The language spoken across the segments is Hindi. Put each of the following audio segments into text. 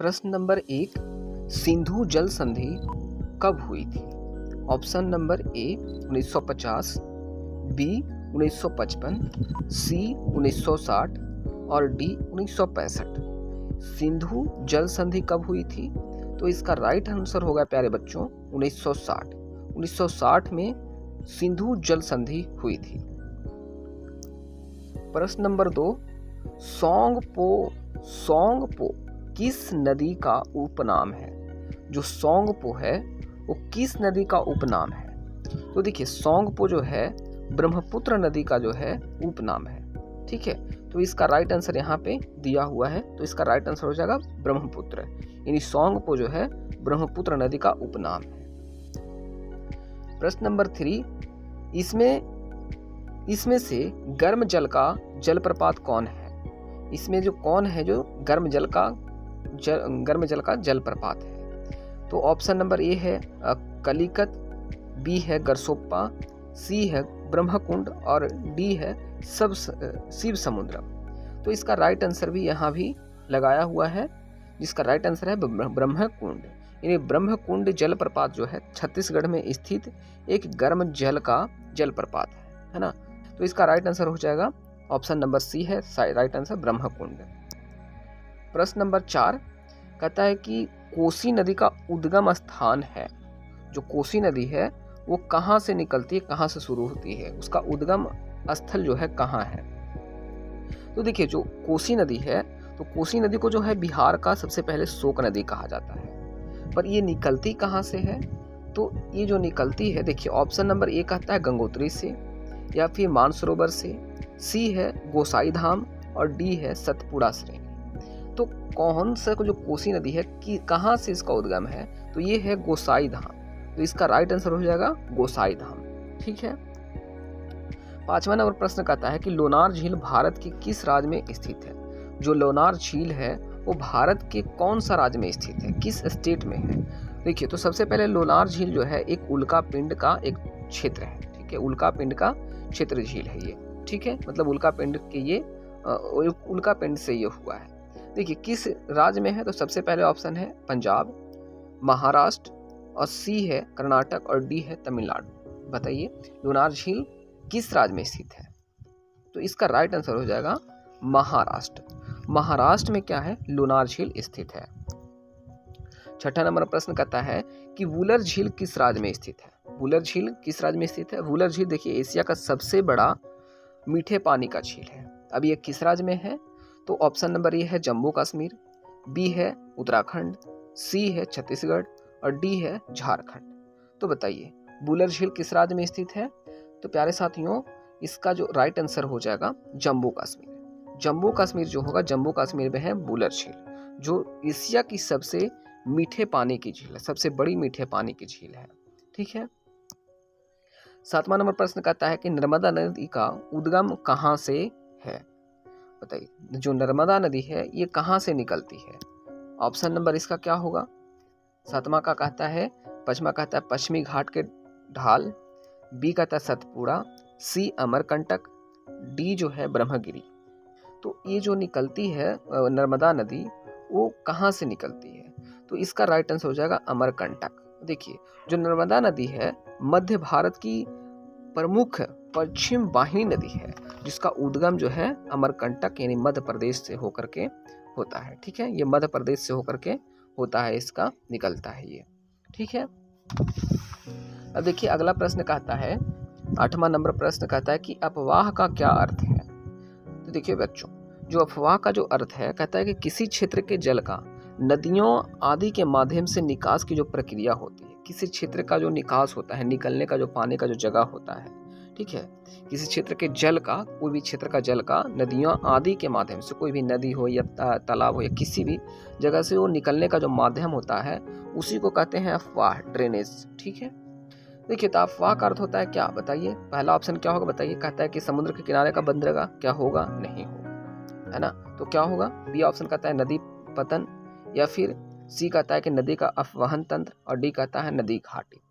प्रश्न नंबर 1, सिंधु जल संधि कब हुई थी? ऑप्शन नंबर ए 1950, बी 1955, सी 1960 और डी 1965। सिंधु जल संधि कब हुई थी? तो इसका राइट आंसर होगा प्यारे बच्चों 1960। 1960 में सिंधु जल संधि हुई थी। प्रश्न नंबर 2, सोंगपो किस नदी का उपनाम है? जो सोंगपो है वो किस नदी का उपनाम है? तो देखिए सोंगपो जो है ब्रह्मपुत्र नदी का जो है उपनाम है। ठीक है, तो इसका राइट आंसर यहाँ पे दिया हुआ है, तो इसका राइट आंसर हो जाएगा ब्रह्मपुत्र, यानी सोंगपो जो है ब्रह्मपुत्र नदी का उपनाम है। प्रश्न नंबर 3, इसमें से गर्म जल का जलप्रपात कौन है? इसमें जो कौन है जो गर्म जल का जलप्रपात है? तो ऑप्शन नंबर ए है कलिकत, बी है गरसोप्पा, सी है ब्रह्मकुंड और डी है शिव समुद्रम। तो इसका राइट आंसर भी यहाँ भी लगाया हुआ है, जिसका राइट आंसर है ब्रह्मकुंड। यानी ब्रह्मकुंड जलप्रपात जो है छत्तीसगढ़ में स्थित एक गर्म जल का जलप्रपात है ना। तो इसका राइट आंसर हो जाएगा ऑप्शन नंबर सी है राइट आंसर ब्रह्मकुंड। प्रश्न नंबर 4 कहता है कि कोसी नदी का उद्गम स्थान है। जो कोसी नदी है वो कहाँ से निकलती है, कहाँ से शुरू होती है, उसका उद्गम स्थल जो है कहाँ है? तो देखिए जो कोसी नदी है, तो कोसी नदी को जो है बिहार का सबसे पहले शोक नदी कहा जाता है, पर ये निकलती कहाँ से है? तो ये जो निकलती है, देखिए ऑप्शन नंबर ए कहता है गंगोत्री से या फिर मानसरोवर से, सी है गोसाई धाम और डी है सतपुड़ा श्रेणी। तो कौन सा जो कोसी नदी है कि कहाँ से इसका उद्गम है? तो ये है गोसाई धाम, तो इसका राइट आंसर हो जाएगा गोसाई धाम। ठीक है, 5वां नंबर प्रश्न कहता है कि लोनार झील भारत के किस राज्य में स्थित है? जो लोनार झील है वो भारत के कौन सा राज्य में स्थित है, किस स्टेट में है? देखिए तो सबसे पहले लोनार झील जो है एक उल्का पिंड का एक क्षेत्र है। ठीक है, उल्का पिंड का क्षेत्र झील है ये। ठीक है, मतलब उल्का पिंड से ये हुआ है। देखिए किस राज्य में है? तो सबसे पहले ऑप्शन है पंजाब, महाराष्ट्र और सी है कर्नाटक और डी है तमिलनाडु। बताइए लोनार झील किस राज्य में स्थित है? तो इसका राइट आंसर हो जाएगा महाराष्ट्र। महाराष्ट्र में क्या है? लोनार झील स्थित है। 6ठा नंबर प्रश्न कहता है कि वुलर झील किस राज्य में स्थित है? वुलर झील किस राज्य में स्थित है? वुलर झील देखिए एशिया का सबसे बड़ा मीठे पानी का झील है। अब ये किस राज्य में है? तो ऑप्शन नंबर ए है जम्मू कश्मीर, बी है उत्तराखंड, सी है छत्तीसगढ़ और डी है झारखंड। तो बताइए वुलर झील किस राज्य में स्थित है? तो प्यारे साथियों इसका जो राइट आंसर हो जाएगा जम्मू कश्मीर। जम्मू कश्मीर जो होगा, जम्मू कश्मीर में है वुलर झील, जो एशिया की सबसे मीठे पानी की झील है, सबसे बड़ी मीठे पानी की झील है। ठीक है, 7वां नंबर प्रश्न कहता है कि नर्मदा नदी का उद्गम कहाँ से है? बताइए जो नर्मदा नदी है ये कहाँ से निकलती है? ऑप्शन नंबर इसका क्या होगा? 7वां का कहता है, 5वां कहता है पश्चिमी घाट के ढाल, बी कहता है सतपुड़ा, सी अमरकंटक, डी जो है ब्रह्मगिरी। तो ये जो निकलती है नर्मदा नदी वो कहाँ से निकलती है? तो इसका राइट आंसर हो जाएगा अमरकंटक। देखिए जो नर्मदा नदी है मध्य भारत की प्रमुख पश्चिम वाहिनी नदी है, जिसका उद्गम जो है अमरकंटक यानी मध्य प्रदेश से होकर के होता है। ठीक है, ये मध्य प्रदेश से होकर के होता है, इसका निकलता है ये। ठीक है, अब देखिए अगला प्रश्न कहता है, 8वां नंबर प्रश्न कहता है कि अफवाह का क्या अर्थ है? तो देखिए बच्चों जो अफवाह का जो अर्थ है, कहता है कि किसी क्षेत्र के जल का नदियों आदि के माध्यम से निकास की जो प्रक्रिया होती है, किसी क्षेत्र का जो निकास होता है, निकलने का जो पानी का जो जगह होता है, ठीक है, किसी क्षेत्र के जल का, कोई भी क्षेत्र का जल का नदियों आदि के माध्यम से, कोई भी नदी हो या तालाब हो या किसी भी जगह से वो निकलने का जो माध्यम होता है उसी को कहते हैं अफवाह, ड्रेनेज। ठीक है, देखिए तो अफवाह का अर्थ होता है क्या? बताइए पहला ऑप्शन क्या होगा? बताइए, कहता है कि समुद्र के किनारे का बंदरगाह, क्या होगा? नहीं होगा, है ना। तो क्या होगा? बी ऑप्शन कहता है नदी पतन, या फिर सी कहता है कि नदी का अपवहन तंत्र और डी कहता है नदी घाटी।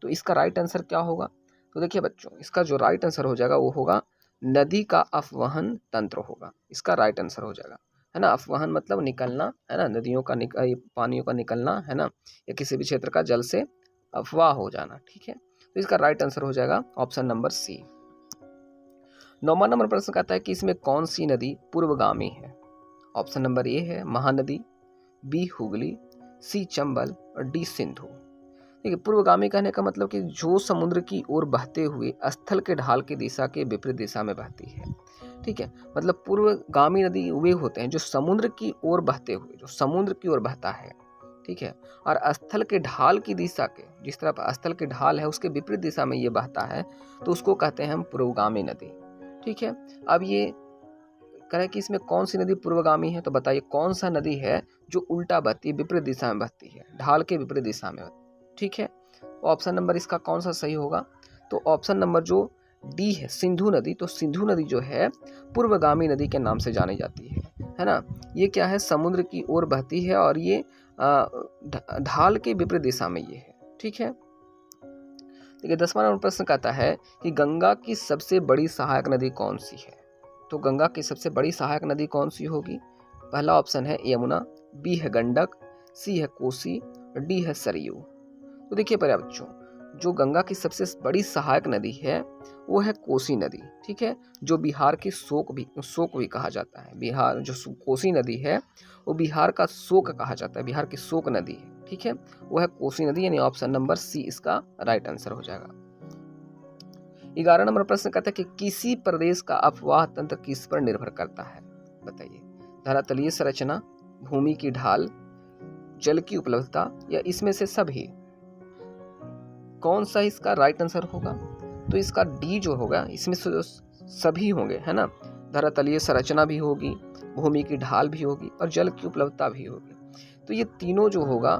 तो इसका राइट आंसर क्या होगा? तो देखिए बच्चों इसका जो राइट आंसर हो जाएगा वो होगा नदी का अपवहन तंत्र होगा, इसका राइट आंसर हो जाएगा। है ना। अफवाहन मतलब निकलना, है ना, नदियों का पानियों का निकलना, है ना, या किसी भी क्षेत्र का जल से अफवाह हो जाना, ठीक है। तो इसका राइट आंसर हो जाएगा ऑप्शन नंबर सी। 9वां नंबर प्रश्न कहता है कि इसमें कौन सी नदी पूर्वगामी है। ऑप्शन नंबर ए है महानदी, बी हुगली, सी चंबल और डी सिंधु। देखिए, पूर्वगामी कहने का मतलब कि जो समुद्र की ओर बहते हुए स्थल के ढाल की दिशा के विपरीत दिशा में बहती है, ठीक है। मतलब पूर्वगामी नदी वे होते हैं जो समुद्र की ओर बहते हुए, जो समुद्र की ओर बहता है, ठीक है, और स्थल के ढाल की दिशा के, जिस तरफ स्थल के ढाल है उसके विपरीत दिशा में ये बहता है, तो उसको कहते हैं हम पूर्वगामी नदी, ठीक है। अब ये कह कि इसमें कौन सी नदी पूर्वगामी है, तो बताइए कौन सा नदी है जो उल्टा बहती है, विपरीत दिशा में बहती है, ढाल के विपरीत दिशा में, ठीक है। ऑप्शन नंबर इसका कौन सा सही होगा, तो ऑप्शन नंबर जो डी है सिंधु नदी। तो सिंधु नदी जो है पूर्वगामी नदी के नाम से जानी जाती है ना। ये क्या है, समुद्र की ओर बहती है और ये ढाल के विपरीत दिशा में ये है, ठीक है। देखिए, 10वां नंबर प्रश्न कहता है कि गंगा की सबसे बड़ी सहायक नदी कौन सी है। तो गंगा की सबसे बड़ी सहायक नदी कौन सी होगी। पहला ऑप्शन है यमुना, बी है गंडक, सी है कोसी, डी है सरयू। तो देखिए प्यारे बच्चों, जो गंगा की सबसे बड़ी सहायक नदी है वो है कोसी नदी, ठीक है, जो बिहार की शोक भी कहा जाता है। बिहार जो कोसी नदी है वो बिहार का शोक कहा जाता है, बिहार की शोक नदी है, ठीक है, वो है कोसी नदी, यानी ऑप्शन नंबर सी इसका राइट आंसर हो जाएगा। 11 नंबर प्रश्न कहता है कि किसी प्रदेश का अफवाह तंत्र किस पर निर्भर करता है, बताइए। धरातलीय संरचना, भूमि की ढाल, जल की उपलब्धता या इसमें से सभी। कौन सा इसका राइट आंसर होगा, तो इसका डी जो होगा, इसमें से सभी होंगे, है ना। धरातलीय संरचना भी होगी, भूमि की ढाल भी होगी और जल की उपलब्धता भी होगी। तो ये तीनों जो होगा,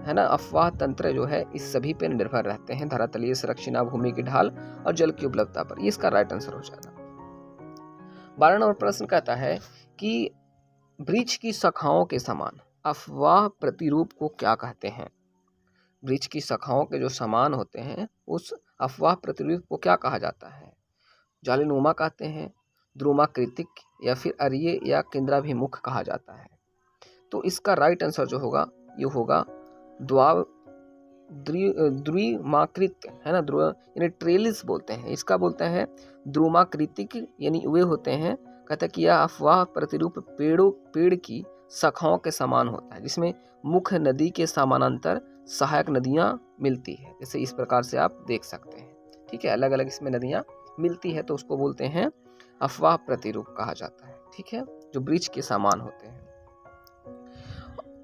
है ना, अफवाह तंत्र जो है इस सभी पे निर्भर रहते हैं, धरातलीय संरचना, भूमि की ढाल और जल की उपलब्धता पर। ये इसका राइट आंसर हो जाएगा। 12 नंबर प्रश्न कहता है कि वृक्ष की शाखाओं के समान अफवाह प्रतिरूप को क्या कहते हैं। वृक्ष की शाखाओं के जो समान होते हैं उस अफवाह प्रतिरूप को क्या कहा जाता है। जालीनुमा कहते हैं, ध्रुमाकृतिक, या फिर अरिये या केंद्राभिमुख कहा जाता है। तो इसका राइट आंसर जो होगा ये होगा द्विमाकृत, है ना, ध्रुव यानी ट्रेलिस बोलते हैं इसका, बोलते हैं ध्रुमाकृतिक, यानी वे होते हैं। कहते हैं कि यह अफवाह प्रतिरूप पेड़ की शाखाओं के समान होता है, जिसमें मुख्य नदी के समानांतर सहायक नदियां मिलती है, जैसे इस प्रकार से आप देख सकते हैं, ठीक है, अलग अलग इसमें नदियां मिलती है, तो उसको बोलते हैं अफवाह प्रतिरूप कहा जाता है, ठीक है, जो वृक्ष के समान होते हैं।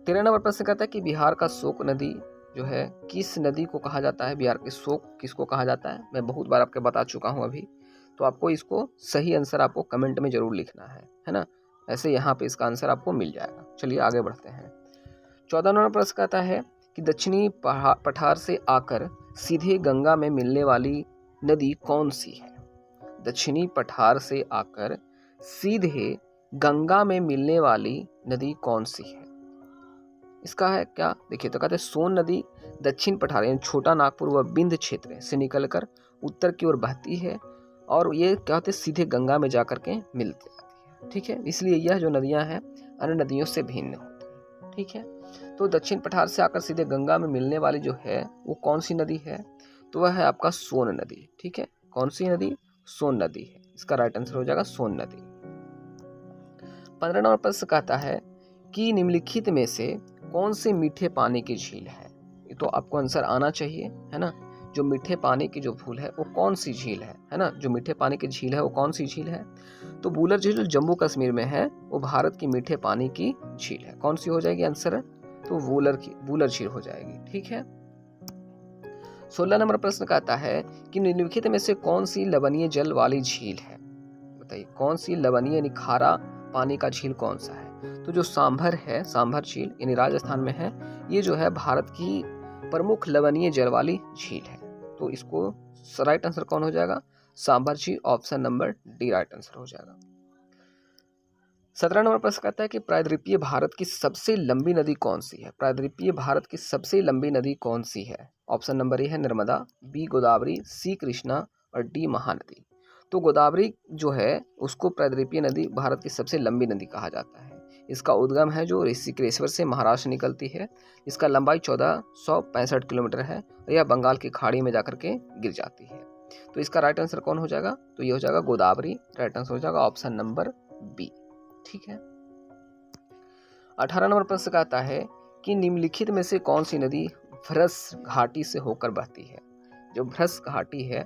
13 नंबर प्रश्न कहता है कि बिहार का शोक नदी जो है किस नदी को कहा जाता है। बिहार के शोक किसको कहा जाता है, मैं बहुत बार आपको बता चुका हूं अभी, तो आपको इसको सही आंसर आपको कमेंट में जरूर लिखना है ना, ऐसे यहाँ पे इसका आंसर आपको मिल जाएगा। चलिए आगे बढ़ते हैं। 14 नंबर प्रश्न कहता है कि दक्षिणी पठार से आकर सीधे गंगा में मिलने वाली नदी कौन सी है। दक्षिणी पठार से आकर सीधे गंगा में मिलने वाली नदी कौन सी है। इसका है क्या, देखिए, तो कहते हैं सोन नदी दक्षिण पठार यानी छोटा नागपुर व बिंद क्षेत्र से निकलकर उत्तर की ओर बहती है और ये क्या होते हैं सीधे गंगा में जाकर के मिलती है, ठीक है, इसलिए यह जो नदियां हैं अन्य नदियों से भिन्न होती है, ठीक है। तो दक्षिण पठार से आकर सीधे गंगा में मिलने वाली जो है वो कौन सी नदी है, तो वह है आपका सोन नदी, ठीक है। कौन सी नदी, सोन नदी है, इसका राइट आंसर हो जाएगा सोन नदी। 15 नंबर प्रश्न कहता है कि निम्नलिखित में से कौन से मीठे पानी की झील है। ये तो आपको आंसर आना चाहिए, है ना, जो मीठे पानी की जो भूल है वो कौन सी झील है ना, जो मीठे पानी की झील है वो कौन सी झील है। तो वूलर झील जो जम्मू कश्मीर में है वो भारत की मीठे पानी की झील है। कौन सी हो जाएगी आंसर, तो वूलर झील हो जाएगी, ठीक है। 16 नंबर प्रश्न कहता है कि निम्नलिखित में से कौन सी लवणीय जल वाली झील है, बताइए कौन सी लवणीय यानी खारा पानी का झील कौन सा है। तो जो सांभर है, सांभर झील यानी राजस्थान में है, ये जो है भारत की प्रमुख लवणीय जल वाली झील है। तो इसको राइट आंसर कौन हो जाएगा, सांभर झील, option number D right answer हो जाएगा। 17 नंबर प्रश्न कहता है कि प्रायद्वीपीय भारत की सबसे लंबी नदी कौन सी है। प्रायद्वीपीय भारत की सबसे लंबी नदी कौन सी है। ऑप्शन नंबर ए है नर्मदा, बी गोदावरी, सी कृष्णा और डी महानदी। तो गोदावरी जो है उसको प्रायद्वीपीय नदी, भारत की सबसे लंबी नदी कहा जाता है, इसका उद्गम है जो ऋषिकेश्वर से महाराष्ट्र निकलती है। इसका लंबाई 1465 किलोमीटर है और यह बंगाल की खाड़ी में जाकर के गिर जाती है। तो इसका राइट आंसर कौन हो जाएगा? तो ये हो जाएगा गोदावरी। राइट आंसर हो जाएगा ऑप्शन नंबर बी। ठीक है। 18 नंबर प्रश्न कहता है कि निम्नलिखित में से कौन सी नदी भ्रस घाटी से होकर बहती है? जो भ्रस घाटी है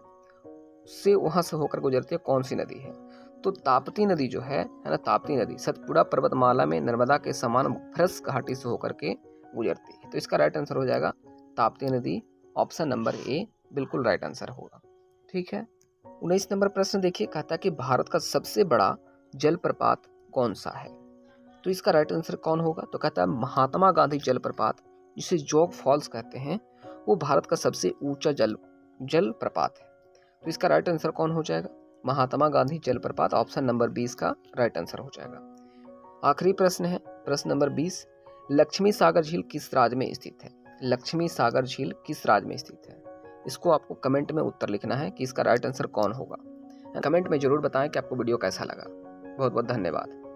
उससे वहां से होकर गुजरती है, कौन सी नदी है? तो ताप्ती नदी जो है ना, ताप्ती नदी सतपुड़ा पर्वतमाला में नर्मदा के समान भ्रस घाटी से होकर के गुजरती है। तो इसका राइट आंसर हो जाएगा ताप्ती नदी। ऑप्शन नंबर ए बिल्कुल राइट आंसर होगा। ठीक है। 19 नंबर प्रश्न देखिए, कहता है कि भारत का सबसे बड़ा जलप्रपात कौन सा है? तो इसका राइट आंसर कौन होगा? तो कहता है महात्मा गांधी जलप्रपात, जिसे जोग फॉल्स कहते हैं, वो भारत का सबसे ऊंचा जलप्रपात है। तो इसका राइट आंसर कौन हो जाएगा? महात्मा गांधी जलप्रपात। ऑप्शन नंबर 20 का राइट आंसर हो जाएगा। आखिरी प्रश्न है प्रश्न नंबर 20, लक्ष्मी सागर झील किस राज्य में स्थित है? लक्ष्मी सागर झील किस राज्य में स्थित है? इसको आपको कमेंट में उत्तर लिखना है कि इसका राइट आंसर कौन होगा। कमेंट में जरूर बताएं कि आपको वीडियो कैसा लगा। बहुत बहुत धन्यवाद।